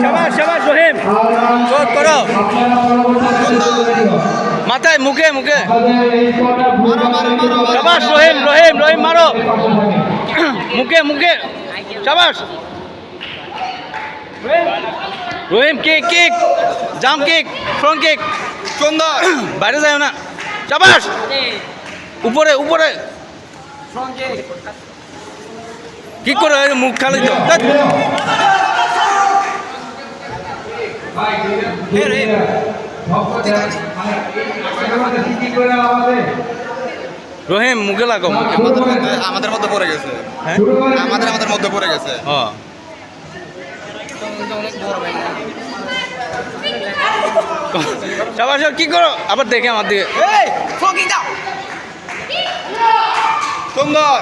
শাবাশ শাবাশ রহিম, করো মাথায় মুখে মুখে। শাবাশ রহিম, রহিম রহিম মারো মুখে মুখে। শাবাশ Rahim, kick kick, jump kick, front kick, সুন্দর, বাইরে যায় না। শাবাশ, উপরে উপরে কি করে মুখ খালি তো। রহিম মুখে লাগো, আমাদের মধ্যে পড়ে গেছে। হ্যাঁ আমাদের মধ্যে পড়ে গেছে। শাবাশ, কি করো আবার দেখে আমার দিকে। সুন্দর।